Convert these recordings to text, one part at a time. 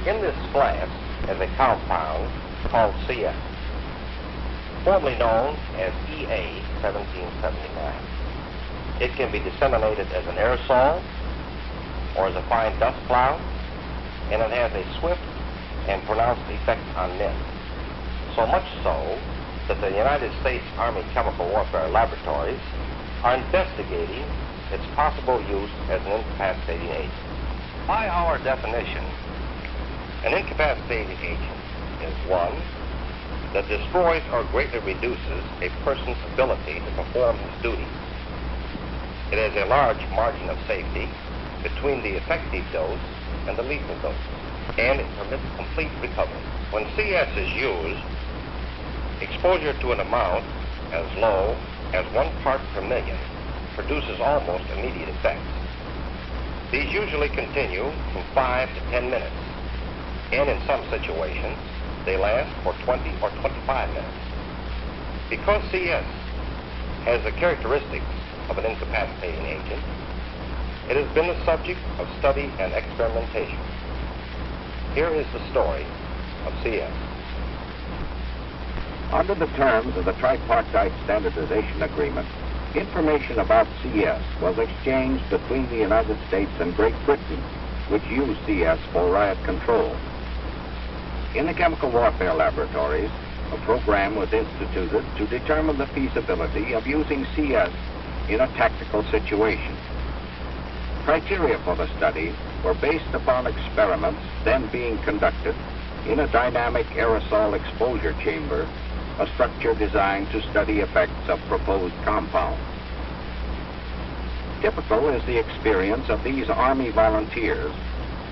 In this class is a compound called CS, formerly known as EA 1779. It can be disseminated as an aerosol or as a fine dust cloud, and it has a swift and pronounced effect on men. So much so that the United States Army Chemical Warfare Laboratories are investigating its possible use as an incapacitating agent. By our definition, an incapacitating agent is one that destroys or greatly reduces a person's ability to perform his duties. It has a large margin of safety between the effective dose and the lethal dose, and it permits complete recovery. When CS is used, exposure to an amount as low as 1 part per million produces almost immediate effects. These usually continue from 5 to 10 minutes, and in some situations, they last for 20 or 25 minutes. Because CS has the characteristics of an incapacitating agent, it has been the subject of study and experimentation. Here is the story of CS. Under the terms of the Tripartite Standardization Agreement, information about CS was exchanged between the United States and Great Britain, which used CS for riot control. In the chemical warfare laboratories, a program was instituted to determine the feasibility of using CS in a tactical situation. Criteria for the study were based upon experiments then being conducted in a dynamic aerosol exposure chamber, a structure designed to study effects of proposed compounds. Typical is the experience of these Army volunteers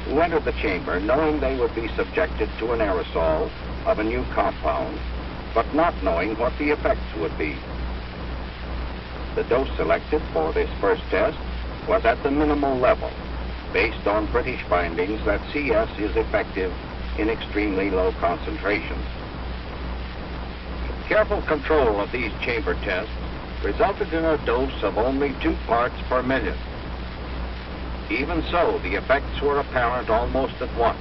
who entered the chamber knowing they would be subjected to an aerosol of a new compound, but not knowing what the effects would be. The dose selected for this first test was at the minimal level, based on British findings that CS is effective in extremely low concentrations. Careful control of these chamber tests resulted in a dose of only 2 parts per million. Even so, the effects were apparent almost at once.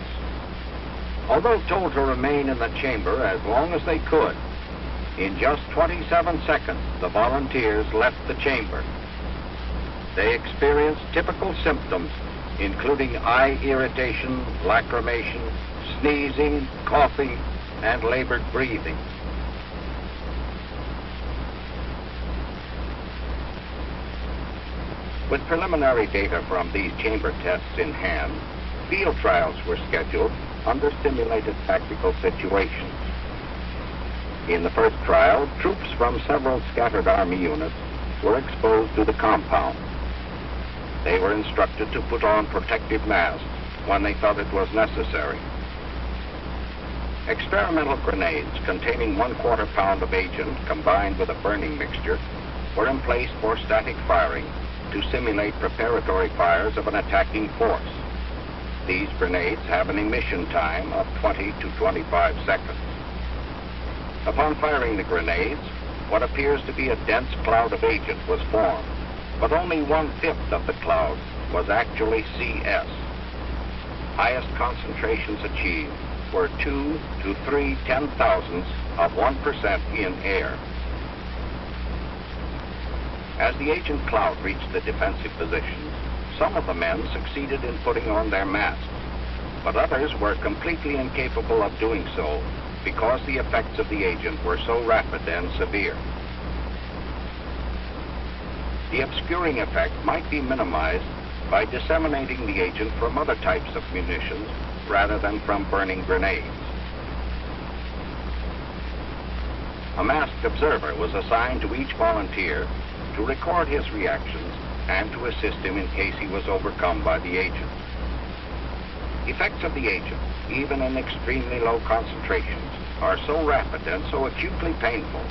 Although told to remain in the chamber as long as they could, in just 27 seconds, the volunteers left the chamber. They experienced typical symptoms, including eye irritation, lacrimation, sneezing, coughing, and labored breathing. With preliminary data from these chamber tests in hand, field trials were scheduled under simulated tactical situations. In the first trial, troops from several scattered Army units were exposed to the compound. They were instructed to put on protective masks when they thought it was necessary. Experimental grenades containing 1/4 pound of agent combined with a burning mixture were in place for static firing to simulate preparatory fires of an attacking force. These grenades have an emission time of 20 to 25 seconds. Upon firing the grenades, what appears to be a dense cloud of agent was formed, but only 1/5 of the cloud was actually CS. Highest concentrations achieved were 2 to 3 ten-thousandths of 1% in air. As the agent cloud reached the defensive positions, some of the men succeeded in putting on their masks, but others were completely incapable of doing so because the effects of the agent were so rapid and severe. The obscuring effect might be minimized by disseminating the agent from other types of munitions rather than from burning grenades. A masked observer was assigned to each volunteer to record his reactions and to assist him in case he was overcome by the agent. Effects of the agent, even in extremely low concentrations, are so rapid and so acutely painful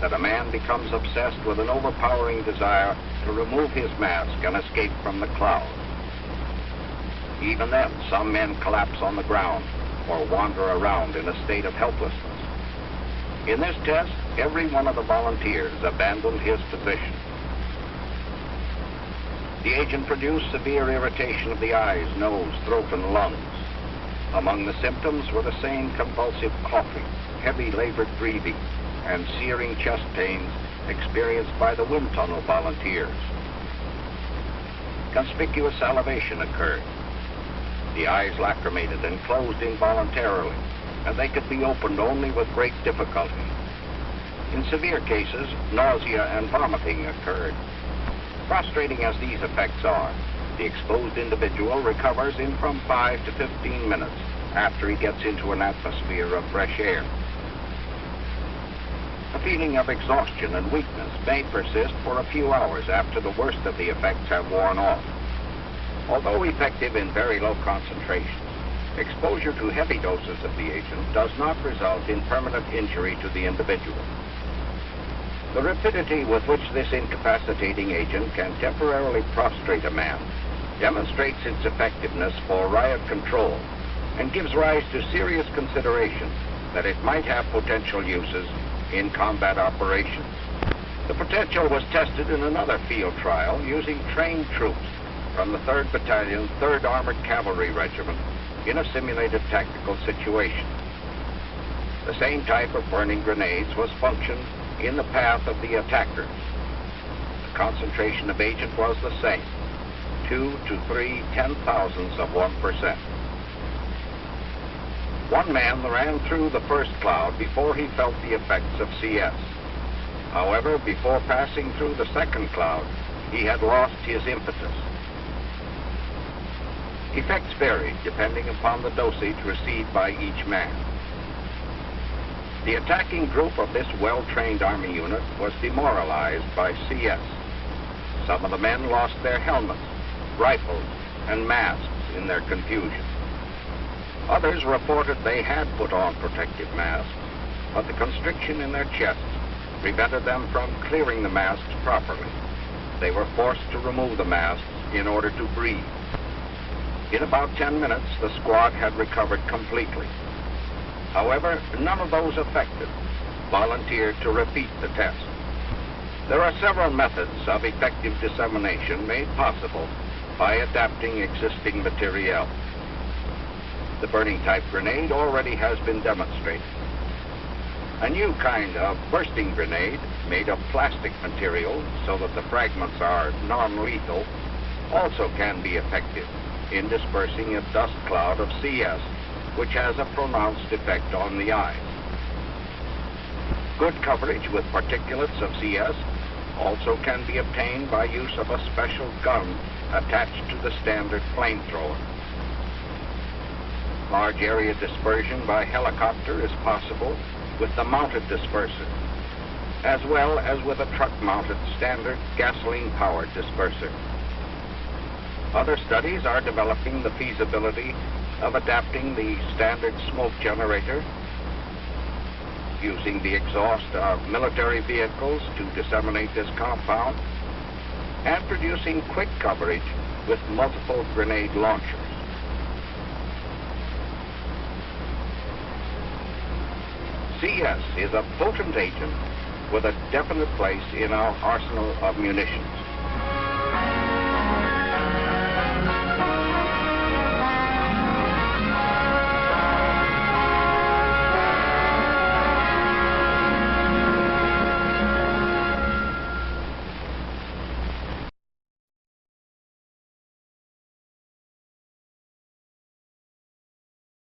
that a man becomes obsessed with an overpowering desire to remove his mask and escape from the cloud. Even then, some men collapse on the ground or wander around in a state of helplessness. In this test, every one of the volunteers abandoned his position. The agent produced severe irritation of the eyes, nose, throat, and lungs. Among the symptoms were the same convulsive coughing, heavy labored breathing, and searing chest pains experienced by the wind tunnel volunteers. Conspicuous salivation occurred. The eyes lacrimated and closed involuntarily, and they could be opened only with great difficulty. In severe cases, nausea and vomiting occurred. Frustrating as these effects are, the exposed individual recovers in from 5 to 15 minutes after he gets into an atmosphere of fresh air. A feeling of exhaustion and weakness may persist for a few hours after the worst of the effects have worn off. Although effective in very low concentrations, exposure to heavy doses of the agent does not result in permanent injury to the individual. The rapidity with which this incapacitating agent can temporarily prostrate a man demonstrates its effectiveness for riot control and gives rise to serious consideration that it might have potential uses in combat operations. The potential was tested in another field trial using trained troops from the 3rd Battalion, 3rd Armored Cavalry Regiment in a simulated tactical situation. The same type of burning grenades was functioned in the path of the attackers. The concentration of agent was the same, 2 to 3 10,000ths of 1%. One man ran through the first cloud before he felt the effects of CS. However, before passing through the second cloud, he had lost his impetus. Effects varied depending upon the dosage received by each man. The attacking group of this well-trained Army unit was demoralized by CS. Some of the men lost their helmets, rifles, and masks in their confusion. Others reported they had put on protective masks, but the constriction in their chests prevented them from clearing the masks properly. They were forced to remove the masks in order to breathe. In about 10 minutes, the squad had recovered completely. However, none of those affected volunteered to repeat the test. There are several methods of effective dissemination made possible by adapting existing materiel. The burning type grenade already has been demonstrated. A new kind of bursting grenade made of plastic material so that the fragments are non-lethal also can be effective in dispersing a dust cloud of CS, which has a pronounced effect on the eyes. Good coverage with particulates of CS also can be obtained by use of a special gun attached to the standard flamethrower. Large area dispersion by helicopter is possible with the mounted disperser, as well as with a truck-mounted standard gasoline-powered disperser. Other studies are developing the feasibility of adapting the standard smoke generator, using the exhaust of military vehicles to disseminate this compound, and producing quick coverage with multiple grenade launchers. CS is a potent agent with a definite place in our arsenal of munitions.